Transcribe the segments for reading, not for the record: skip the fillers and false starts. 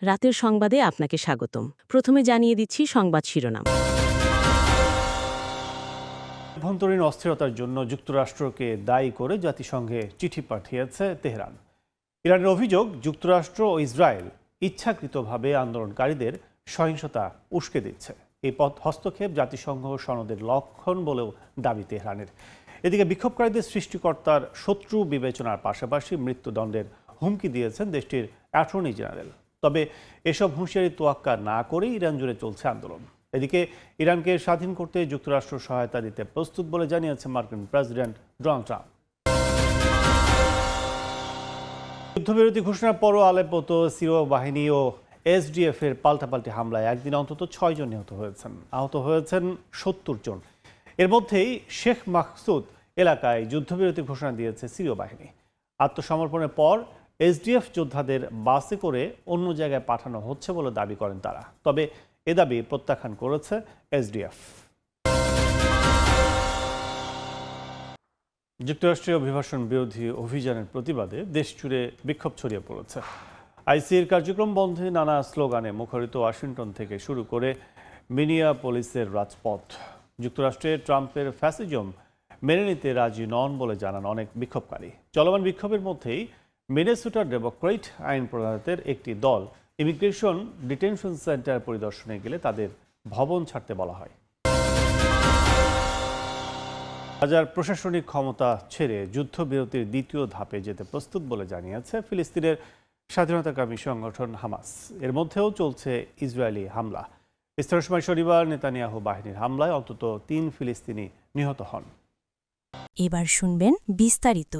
রাতের সংবাদে আপনাকে স্বাগতম। প্রথমে জানিয়ে দিচ্ছি সংবাদ শিরোনাম। অভ্যন্তরীণ অস্থিরতার জন্য যুক্তরাষ্ট্রকে দায়ী করে জাতিসংঘে চিঠি পাঠিয়েছে তেহরান। ইরানের অভিযোগ, যুক্তরাষ্ট্র ও ইসরায়েল ইচ্ছাকৃতভাবে আন্দোলনকারীদের সহিংসতা উস্কে দিচ্ছে। এই হস্তক্ষেপ জাতিসংঘ সনদের লঙ্ঘন বলেও দাবি তেহরানের। এদিকে বিক্ষোভকারীদের সৃষ্টিকর্তার শত্রু বিবেচনার পাশাপাশি মৃত্যুদণ্ডের হুমকি দিয়েছেন দেশটির অ্যাটর্নি জেনারেল। তবে এসব হুঁশিয়ারি তোয়াক্কা না করেই ইরান জুড়ে চলছে আন্দোলন। এদিকে ইরানকে স্বাধীন করতে যুক্তরাষ্ট্র সহায়তা দিতে প্রস্তুত বলে জানিয়েছে মার্কিন প্রেসিডেন্ট ডোনাল্ড ট্রাম্প। যুদ্ধবিরতি ঘোষণার পরও আলেপ্পোতে সিরীয় বাহিনী ও এসডিএফ এর পাল্টাপাল্টি হামলায় একদিন অন্তত 6 জন নিহত হয়েছেন। আহত হয়েছেন 70 জন। এর মধ্যেই শেখ মাকসুদ এলাকায় যুদ্ধবিরতি ঘোষণা দিয়েছে সিরীয় বাহিনী। আত্মসমর্পণের পর এসডিএফ যোদ্ধাদের বাসে করে অন্য জায়গায় পাঠানো হচ্ছে বলে দাবি করেন তারা। তবে এ দাবি প্রত্যাখ্যান করেছে এসডিএফ। যুক্তরাষ্ট্রীয় অভিবাসন বিরোধী অভিযানের প্রতিবাদে দেশজুড়ে বিক্ষোভ ছড়িয়ে পড়েছে। আইসির কার্যক্রম বন্ধে নানা স্লোগানে মুখরিত ওয়াশিংটন থেকে শুরু করে মিনিয়াপোলিসের রাজপথ। যুক্তরাষ্ট্রে ট্রাম্পের ফ্যাসিজম মেনে নিতে রাজি নন বলে জানান অনেক বিক্ষোভকারী। চলমান বিক্ষোভের মধ্যেই মিনেসোটার ডেমোক্রেট আইন প্রণয়নের একটি দল ইমিগ্রেশন ডিটেনশন সেন্টার পরিদর্শনে গেলে তাদের ভবন ছাড়তে বলা হয়। গাজার প্রশাসনিক ক্ষমতা ছেড়ে যুদ্ধবিরতির দ্বিতীয় ধাপে যেতে প্রস্তুত বলে জানিয়েছে ফিলিস্তিনের স্বাধীনতাকামী সংগঠন হামাস। এর মধ্যেও চলছে ইসরায়েলি হামলা। স্থানীয় সময় শনিবার নেতানিয়াহু বাহিনীর হামলায় অন্তত 3 ফিলিস্তিনি নিহত হন। এবার শুনবেন বিস্তারিত।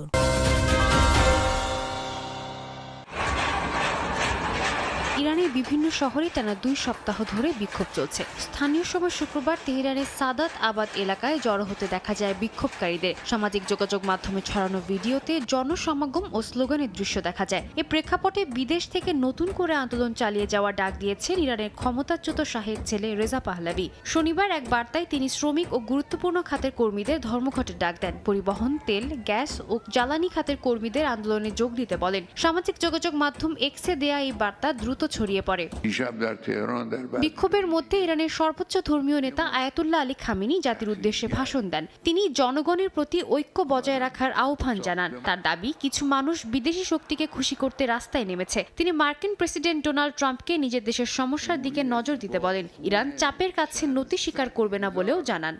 ইরানের বিভিন্ন শহরে টানা 2 সপ্তাহ ধরে বিক্ষোভ চলছে। স্থানীয় সময় শুক্রবার তেহরানের সাদাত আবাদ এলাকায় জড়ো হতে দেখা যায় বিক্ষোভকারীদের। সামাজিক যোগাযোগ মাধ্যমে ছড়ানো ভিডিওতে জনসমাগম ও স্লোগানের দৃশ্য দেখা যায়। এ প্রেক্ষাপটে বিদেশ থেকে নতুন করে আন্দোলন চালিয়ে যাওয়ার ডাক দিয়েছেন ইরানের ক্ষমতাচ্যুত শাহের ছেলে রেজা পাহলাভি। শনিবার এক বার্তায় তিনি শ্রমিক ও গুরুত্বপূর্ণ খাতের কর্মীদের ধর্মঘটের ডাক দেন। পরিবহন, তেল, গ্যাস ও জ্বালানি খাতের কর্মীদের আন্দোলনে যোগ দিতে বলেন। সামাজিক যোগাযোগ মাধ্যম এক্সে দেয়া এই বার্তা দ্রুত ছড়িয়ে পড়ে। বিক্ষোভের মধ্যে ইরানের সর্বোচ্চ ধর্মীয় নেতা আয়াতুল্লাহ আলী খামেনি জাতির উদ্দেশ্যে ভাষণ দেন। তিনি জনগণের প্রতি ঐক্য বজায় রাখার আহ্বান জানান। তার দাবি, কিছু মানুষ বিদেশি শক্তিকে খুশি করতে রাস্তায় নেমেছে। তিনি মার্কিন প্রেসিডেন্ট ডোনাল্ড ট্রাম্পকে নিজের দেশের সমস্যার দিকে নজর দিতে বলেন। ইরান চাপের কাছে নতি স্বীকার করবে না বলেও জানান।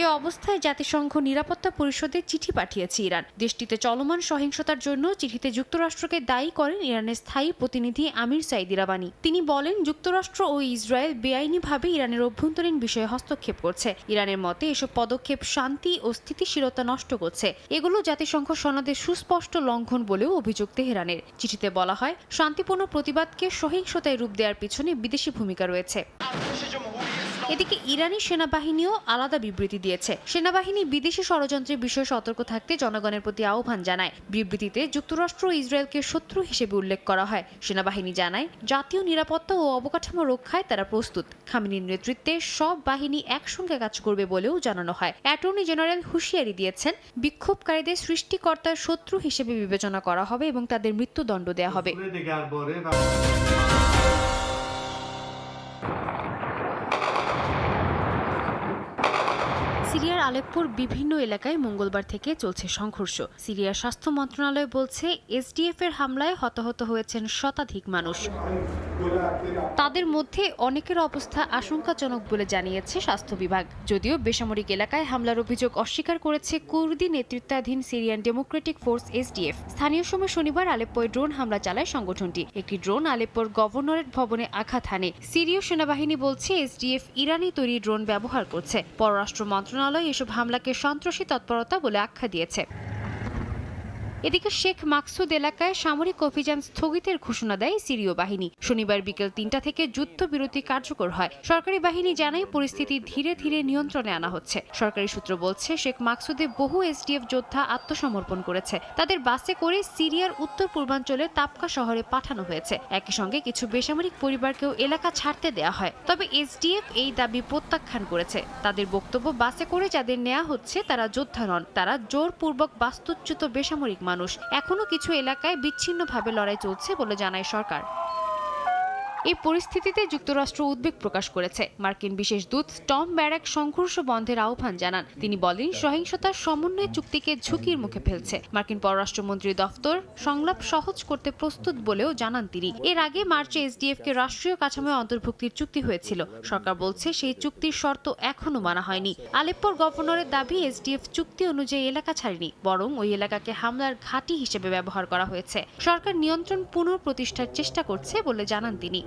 এ অবস্থায় জাতিসংঘ নিরাপত্তা পরিষদে চিঠি পাঠিয়েছে ইরান। দেশটিতে চলমান সহিংসতার জন্য চিঠিতে যুক্তরাষ্ট্রকে দায়ী করেন ইরানের স্থায়ী প্রতিনিধি আমির সাইদ ইরাবানি। তিনি বলেন, যুক্তরাষ্ট্র ও ইসরায়েল বেআইনিভাবে ইরানের অভ্যন্তরীণ বিষয়ে হস্তক্ষেপ করছে। ইরানের মতে এসব পদক্ষেপ শান্তি ও স্থিতিশীলতা নষ্ট করছে। এগুলো জাতিসংঘ সনদের সুস্পষ্ট লঙ্ঘন বলেও অভিযোগ তেহরানের। চিঠিতে বলা হয়, শান্তিপূর্ণ প্রতিবাদকে সহিংসতায় রূপ দেওয়ার পিছনে বিদেশি ভূমিকা রয়েছে। এদিকে ইরানি সেনাবাহিনীও আলাদা বিবৃতি দিয়েছে। সেনাবাহিনী বিদেশি ষড়যন্ত্রের বিষয়ে সতর্ক থাকতে জনগণের প্রতি আহ্বান জানায়। বিবৃতিতে যুক্তরাষ্ট্র ও ইসরায়েলকে শত্রু হিসেবে উল্লেখ করা হয়। সেনাবাহিনী জানায়, জাতীয় নিরাপত্তা ও অবকাঠামো রক্ষায় তারা প্রস্তুত। খামেনির নেতৃত্বে সব বাহিনী একসঙ্গে কাজ করবে বলেও জানানো হয়। অ্যাটর্নি জেনারেল হুঁশিয়ারি দিয়েছেন, বিক্ষোভকারীদের সৃষ্টিকর্তার শত্রু হিসেবে বিবেচনা করা হবে এবং তাদের মৃত্যুদণ্ড দেওয়া হবে। সিরিয়ার আলেপ্পোর বিভিন্ন এলাকায় মঙ্গলবার থেকে চলছে সংঘর্ষ। সিরিয়ার স্বাস্থ্য মন্ত্রণালয় বলছে, এসডিএফ এর হামলায় হতাহত হয়েছেন শতাধিক মানুষ। তাদের মধ্যে অনেকের অবস্থা আশঙ্কাজনক বলে জানিয়েছে স্বাস্থ্য বিভাগ। যদিও বেসামরিক এলাকায় হামলার অভিযোগ অস্বীকার করেছে কুর্দি নেতৃত্বাধীন সিরিয়ান ডেমোক্রেটিক ফোর্স এসডিএফ। স্থানীয় সময় শনিবার আলেপ্পোয় ড্রোন হামলা চালায় সংগঠনটি। একটি ড্রোন আলেপ্পোর গভর্নরেট ভবনে আঘাত হানে। সিরীয় সেনাবাহিনী বলছে, এসডিএফ ইরানি তৈরি ড্রোন ব্যবহার করছে। পররাষ্ট্র মন্ত্রণালয় এসব হামলাকে সন্ত্রাসী তৎপরতা বলে আখ্যা দিয়েছে। এদিকে শেখ মাকসুদ এলাকায় সামরিক অভিযান স্থগিতের ঘোষণা দেয় সিরীয় বাহিনী। শনিবার বিকেল 3টা থেকে যুদ্ধবিরতি কার্যকর হয়। সরকারি বাহিনী জানায়, পরিস্থিতি ধীরে ধীরে নিয়ন্ত্রণে আনা হচ্ছে। সরকারি সূত্র বলছে, শেখ মাকসুদে বহু এসডিএফ যোদ্ধা আত্মসমর্পণ করেছে। তাদের বাসে করে সিরিয়ার উত্তর পূর্বাঞ্চলে তাবকা শহরে পাঠানো হয়েছে। একই সঙ্গে কিছু বেসামরিক পরিবারকেও এলাকা ছাড়তে দেয়া হয়। তবে এসডিএফ এই দাবি প্রত্যাখ্যান করেছে। তাদের বক্তব্য, বাসে করে যাদের নেওয়া হচ্ছে তারা যোদ্ধা নন, তারা জোরপূর্বক বাস্তুচ্যুত বেসামরিক মানুষ। এখনো কিছু এলাকায় বিচ্ছিন্নভাবে লড়াই চলছে বলে জানায় সরকার। এই পরিস্থিতিতে যুক্তরাষ্ট্র উদ্বেগ প্রকাশ করেছে। মার্কিন বিশেষ দূত টম ব্যারাক সংঘর্ষ বন্ধের আহ্বান জানান। তিনি বলেন, সহিংসতার সমন্বয় চুক্তিকে ঝুঁকির মুখে ফেলছে। মার্কিন পররাষ্ট্রমন্ত্রী দফতর সংলাপ সহজ করতে প্রস্তুত বলেও জানান তিনি। এর আগে মার্চে এসডিএফ-কে রাষ্ট্রীয় কাঠামোয় অন্তর্ভুক্তির চুক্তি হয়েছিল। সরকার বলছে সেই চুক্তির শর্ত এখনো মানা হয়নি। আলেপ্পোর গভর্নরের দাবি, এসডিএফ চুক্তি অনুযায়ী এলাকা ছাড়েনি, বরং ওই এলাকাকে হামলার ঘাঁটি হিসেবে ব্যবহার করা হয়েছে। সরকার নিয়ন্ত্রণ পুনঃপ্রতিষ্ঠার চেষ্টা করছে বলে জানান তিনি।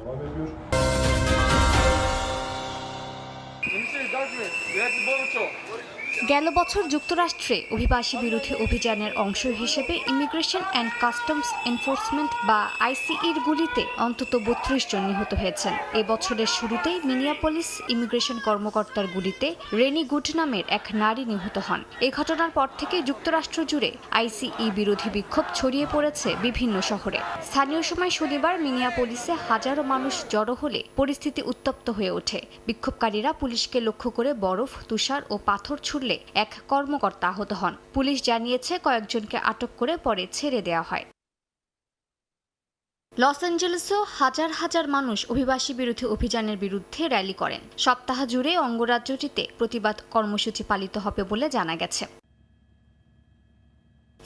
গেল বছর যুক্তরাষ্ট্রে অভিবাসী বিরোধী অভিযানের অংশ হিসেবে ইমিগ্রেশন অ্যান্ড কাস্টমস এনফোর্সমেন্ট বা আইসিইর গুলিতে অন্তত ৩২ জন নিহত হয়েছেন। এ বছরের শুরুতেই মিনিয়াপলিস ইমিগ্রেশন কর্মকর্তার গুলিতে রেনি গুড নামের এক নারী নিহত হন। এ ঘটনার পর থেকে যুক্তরাষ্ট্র জুড়ে আইসিই বিরোধী বিক্ষোভ ছড়িয়ে পড়েছে বিভিন্ন শহরে। স্থানীয় সময় শনিবার মিনিয়াপলিসে হাজারো মানুষ জড়ো হলে পরিস্থিতি উত্তপ্ত হয়ে ওঠে। বিক্ষোভকারীরা পুলিশকে লক্ষ্য করে বরফ, তুষার ও পাথর ছুড়লে এক কর্মকর্তা আহত হন। পুলিশ জানিয়েছে কয়েকজনকে আটক করে পরে ছেড়ে দেওয়া হয়। লস অ্যাঞ্জেলেসেও হাজার হাজার মানুষ অভিবাসী বিরোধী অভিযানের বিরুদ্ধে র্যালি করেন। সপ্তাহ জুড়ে অঙ্গরাজ্যটিতে প্রতিবাদ কর্মসূচি পালিত হবে বলে জানা গেছে।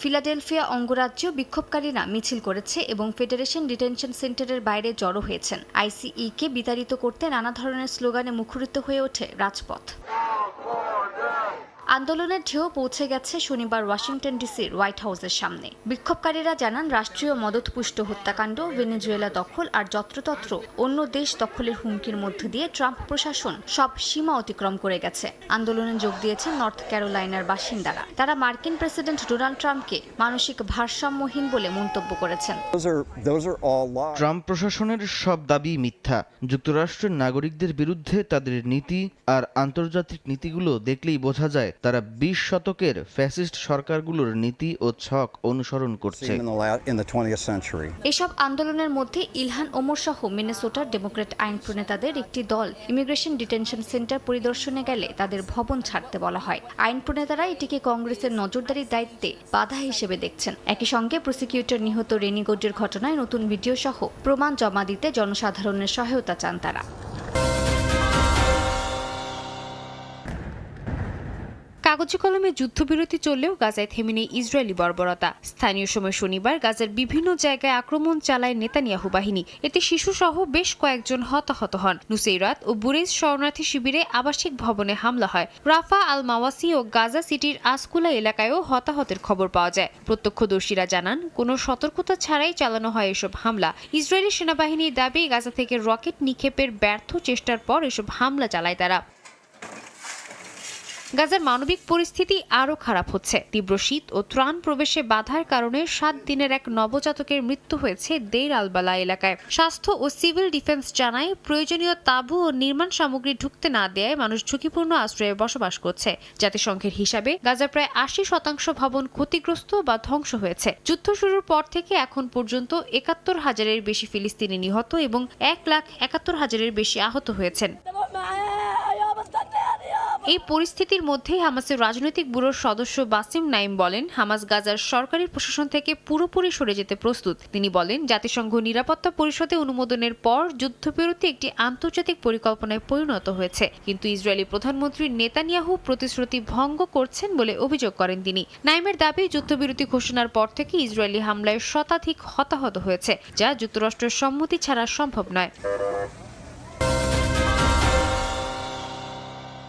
ফিলাডেলফিয়া অঙ্গরাজ্য বিক্ষোভকারীরা মিছিল করেছে এবং ফেডারেশন ডিটেনশন সেন্টারের বাইরে জড়ো হয়েছেন। আইসিই-কে বিতাড়িত করতে নানা ধরনের স্লোগানে মুখরিত হয়ে ওঠে রাজপথ। আন্দোলনের ঢেউ পৌঁছে গেছে শনিবার ওয়াশিংটন ডিসির হোয়াইট হাউসের সামনে। বিক্ষোভকারীরা জানান, রাষ্ট্রীয় মদতপুষ্ট হত্যাকাণ্ড, ভেনেজুয়েলা দখল আর যত্রতত্র অন্য দেশ দখলের হুমকির মধ্য দিয়ে ট্রাম্প প্রশাসন সব সীমা অতিক্রম করে গেছে। আন্দোলনে যোগ দিয়েছেন নর্থ ক্যারোলাইনার বাসিন্দারা। তারা মার্কিন প্রেসিডেন্ট ডোনাল্ড ট্রাম্পকে মানসিক ভারসাম্যহীন বলে মন্তব্য করেছেন। ট্রাম্প প্রশাসনের সব দাবি মিথ্যা। যুক্তরাষ্ট্রের নাগরিকদের বিরুদ্ধে তাদের নীতি আর আন্তর্জাতিক নীতিগুলো দেখলেই বোঝা যায় তারা ২০ শতকের ফ্যাসিস্ট সরকারগুলোর নীতি ও ছক অনুসরণ করছে। এসব আন্দোলনের মধ্যে ইলহান ওমর সহ মিনেসোটার ডেমোক্র্যাট আইন প্রণেতাদের একটি দল ইমিগ্রেশন ডিটেনশন সেন্টার পরিদর্শনে গেলে তাদের ভবন ছাড়তে বলা হয়। আইন প্রণেতারা এটিকে কংগ্রেসের নজরদারির দায়িত্বে বাধা হিসেবে দেখছেন। একই সঙ্গে প্রসিকিউটর নিহত রেনি গুডের ঘটনায় নতুন ভিডিও সহ প্রমাণ জমা দিতে জনসাধারণের সহায়তা চান তারা। কাগজে কলমে যুদ্ধবিরতি চললেও গাজায় থেমে নেই ইসরায়েলি বর্বরতা। স্থানীয় সময় শনিবার গাজার বিভিন্ন জায়গায় আক্রমণ চালায় নেতানিয়াহু বাহিনী। এতে শিশুসহ বেশ কয়েকজন হতাহত হন। নুসেইরাত ও বুরেজ শরণার্থী শিবিরে আবাসিক ভবনে হামলা হয়। রাফা আল মাওয়াসি ও গাজা সিটির আসকুলা এলাকায়ও হতাহতের খবর পাওয়া যায়। প্রত্যক্ষদর্শীরা জানান, কোনো সতর্কতা ছাড়াই চালানো হয় এসব হামলা। ইসরায়েলি সেনাবাহিনীর দাবি, গাজা থেকে রকেট নিক্ষেপের ব্যর্থ চেষ্টার পর এসব হামলা চালায় তারা। গাজার মানবিক পরিস্থিতি আরও খারাপ হচ্ছে। তীব্র শীত ও ত্রাণ প্রবেশে বাধার কারণে ৭ দিনের এক নবজাতকের মৃত্যু হয়েছে দেইর আল-বালা এলাকায়। স্বাস্থ্য ও সিভিল ডিফেন্স জানায়, প্রয়োজনীয় তাঁবু ও নির্মাণ সামগ্রী ঢুকতে না দেয়ায় মানুষ ঝুঁকিপূর্ণ আশ্রয়ে বসবাস করছে। জাতিসংঘের হিসাবে গাজার প্রায় ৮০% ভবন ক্ষতিগ্রস্ত বা ধ্বংস হয়েছে। যুদ্ধ শুরুর পর থেকে এখন পর্যন্ত ৭১,০০০-এর বেশি ফিলিস্তিনি নিহত এবং ১,৭১,০০০-এর বেশি আহত হয়েছেন। এই পরিস্থিতির মধ্যেই হামাসের রাজনৈতিক ব্যুরোর সদস্য বাসিম নাইম বলেন, হামাস গাজার সরকারি প্রশাসন থেকে পুরোপুরি সরে যেতে প্রস্তুত। তিনি বলেন, জাতিসংঘ নিরাপত্তা পরিষদে অনুমোদনের পর যুদ্ধবিরতি একটি আন্তর্জাতিক পরিকল্পনায় পরিণত হয়েছে, কিন্তু ইসরায়েলি প্রধানমন্ত্রী নেতানিয়াহু প্রতিশ্রুতি ভঙ্গ করছেন বলে অভিযোগ করেন তিনি। নাইমের দাবি, যুদ্ধবিরতি ঘোষণার পর থেকে ইসরায়েলি হামলায় শতাধিক হতাহত হয়েছে, যা যুক্তরাষ্ট্রের সম্মতি ছাড়া সম্ভব নয়।